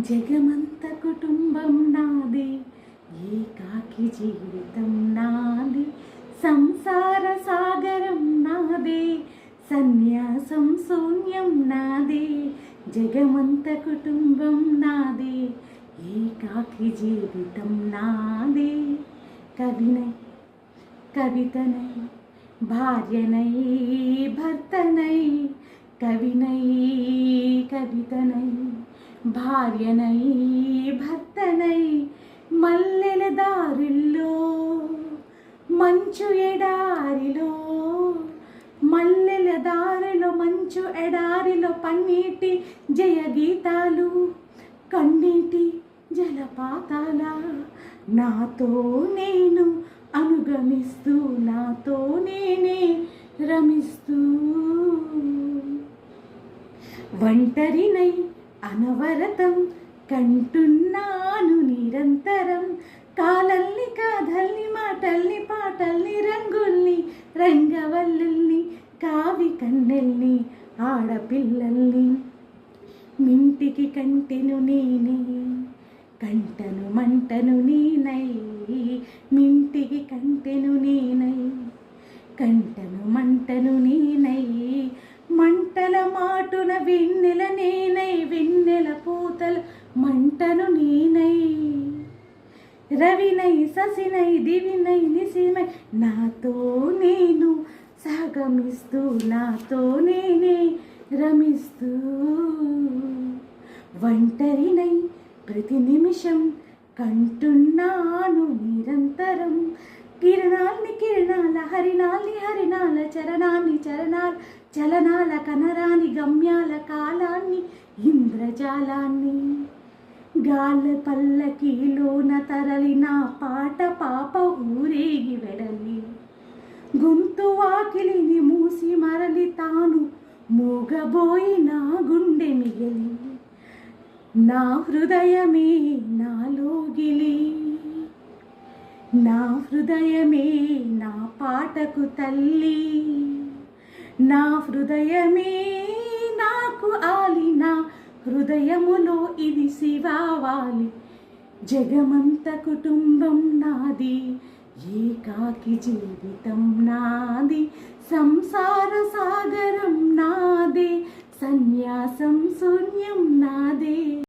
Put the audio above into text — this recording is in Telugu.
జగమంత కుటుంబం నాది, ఏకాకి జీవితం నాది, సంసార సాగరం నాదే, సన్యాసం శూన్యం నాదే. జగమంత కుటుంబం నాదే, ఏకాకి జీవితం నాదే. కవినై కవితనై భార్యనై భర్తనై, కవినై కవితనై భార్యనై భర్తనై, మల్లెల దారుల్లో మంచు ఎడారిలో, మల్లెల దారిలో మంచు ఎడారిలో పన్నీటి జయగీతాలు, కన్నీటి జలపాతాల, నాతో నేను అనుగమిస్తూ, నాతో నేనే రమిస్తూ. ఒంటరినై అనవరతం కంటున్నాను నిరంతరం, కాలల్ని కాదల్ని మాటల్ని పాటల్ని రంగుల్ని రంగవల్లుల్ని కావి కన్నెల్ని ఆడపిల్లల్ని. మింటికి కంటెను నేనే కంటను మంటను నేనై, మింటికి కంటెను నేనై కంటను మంటను నేనై, మంటల మాటున వెన్నెల నేనై, వెన్నెల పూతల మంటను నేనై, రవినై శశినై దివినై నిశిమై, నాతో నేను సాగమిస్తూ, నాతో నేనే రమిస్తూ. ఒంటరినై ప్రతి నిమిషం కంటున్నాను నిరంతరం, కిరణాల్ని కిరణాల హరినాల్ని హరినాల, చరణాన్ని చరణాల చలనాల, కనరాని గమ్యాల కాలాన్ని ఇంద్రజాలాన్ని. గాల పల్లకిలోన తరలిన పాట పాప ఊరేగి వెడలి, గొంతు వాకిలిని మూసి మరలి తాను మూగబోయిన గుండె మిగిలి, నా హృదయమే నాలోగిలి, నా హృదయమే నా పాటకు తల్లి, నా హృదయమే నాకు ఆలి, నా హృదయములో ఇది శివావాలి. జగమంత కుటుంబం నాది, ఏకాకి జీవితం నాది, సంసార సాగరం నాదే, సన్యాసం శూన్యం నాదే.